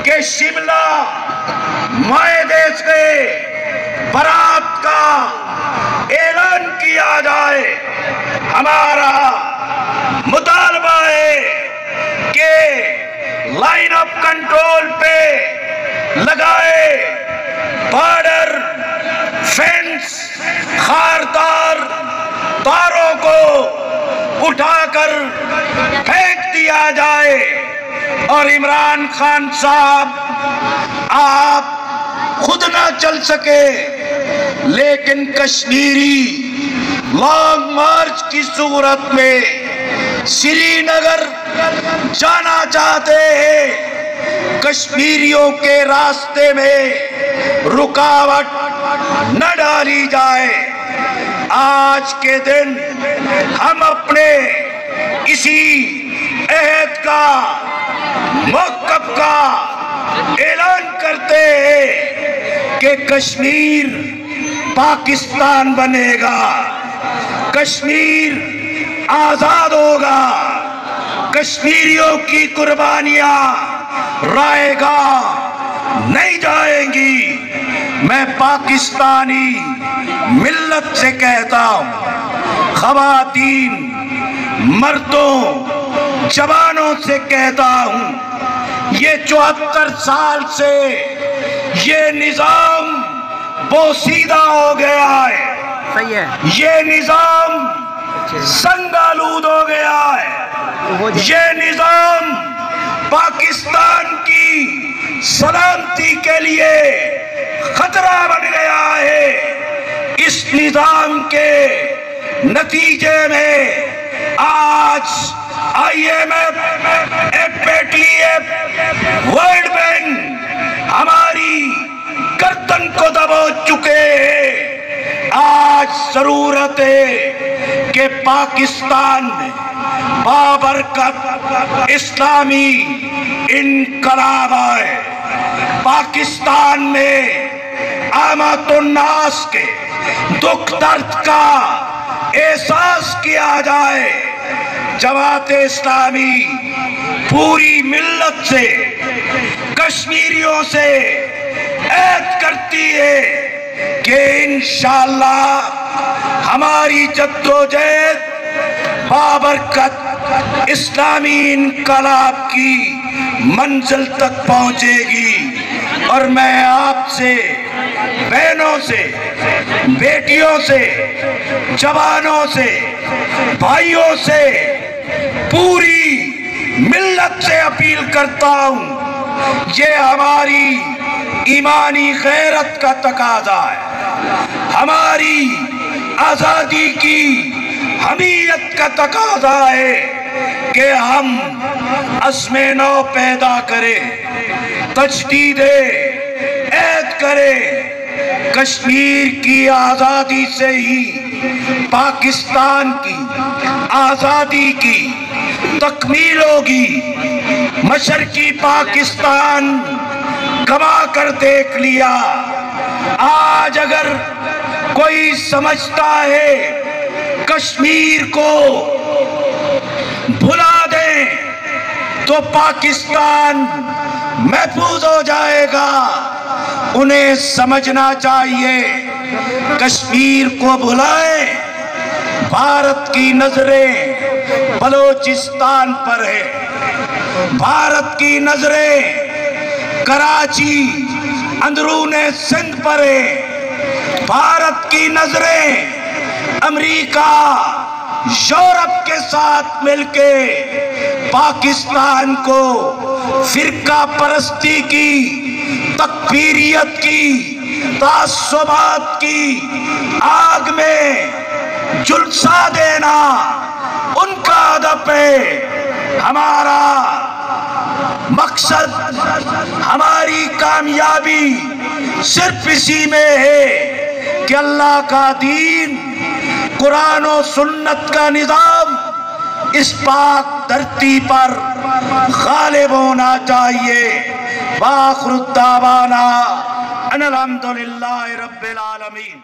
کہ شملہ معاہدے سے برات کا اعلان کیا جائے۔ ہمارا مطالبہ ہے کہ لائن آف کنٹرول پہ لگائے بارڈر فینس خاردار تاروں کو اٹھا کر پھینک دیا جائے، اور عمران خان صاحب آپ خود نہ چل سکے لیکن کشمیری لانگ مارچ کی صورت میں سری نگر جانا چاہتے ہیں، کشمیریوں کے راستے میں رکاوٹ نہ ڈالی جائے۔ آج کے دن ہم اپنے اسی عہد کا موقف کا اعلان کرتے ہیں کہ کشمیر پاکستان بنے گا، کشمیر آزاد ہوگا، کشمیریوں کی قربانیاں رائے گاہ نہیں جائیں گی۔ میں پاکستانی ملت سے کہتا ہوں، خواتین مردوں جوانوں سے کہتا ہوں، یہ 74 سال سے یہ نظام بوسیدہ ہو گیا ہے، یہ نظام سنگ آلود ہو گیا ہے، یہ نظام پاکستان کی سلامتی کے لیے خطرہ بن گیا ہے۔ اس نظام کے نتیجے میں آج I M F, FATF، World Bank ہماری گردن کو دبو چکے ہیں۔ آج ضرورت ہے کہ پاکستان میں بابرکت اسلامی انقلاب آئے، پاکستان میں عامت الناس کے دکھ درد کا احساس کیا جائے۔ جماعت اسلامی پوری ملت سے، کشمیریوں سے عہد کرتی ہے کہ انشاءاللہ ہماری جدوجہد بابرکت اسلامی انقلاب کی منزل تک پہنچے گی۔ اور میں آپ سے، بہنوں سے، بیٹیوں سے، جوانوں سے، بھائیوں سے، پوری ملت سے اپیل کرتا ہوں، یہ ہماری ایمانی غیرت کا تقاضا ہے، ہماری آزادی کی حمیت کا تقاضا ہے کہ ہم عزم نو پیدا کریں، تجدید عہد کریں۔ کشمیر کی آزادی سے ہی پاکستان کی آزادی کی تکمیل ہوگی۔ مشرقی پاکستان کما کر دیکھ لیا۔ آج اگر کوئی سمجھتا ہے کشمیر کو بھلا دیں تو پاکستان محفوظ ہو جائے گا، انہیں سمجھنا چاہیے کشمیر کو بھلائیں۔ بھارت کی نظریں بلوچستان پر ہے، بھارت کی نظریں کراچی اندرون سندھ پر ہے، بھارت کی نظریں امریکہ یورپ کے ساتھ مل کے پاکستان کو فرقہ پرستی کی، تکفیریت کی، تعصبات کی آگ میں جلسہ دینا ان کا ہدف ہے۔ ہمارا مقصد، ہماری کامیابی صرف اسی میں ہے کہ اللہ کا دین، قرآن و سنت کا نظام اس پاک دھرتی پر غالب ہونا چاہیے۔ وآخر الدعوانا ان الحمدللہ رب العالمین۔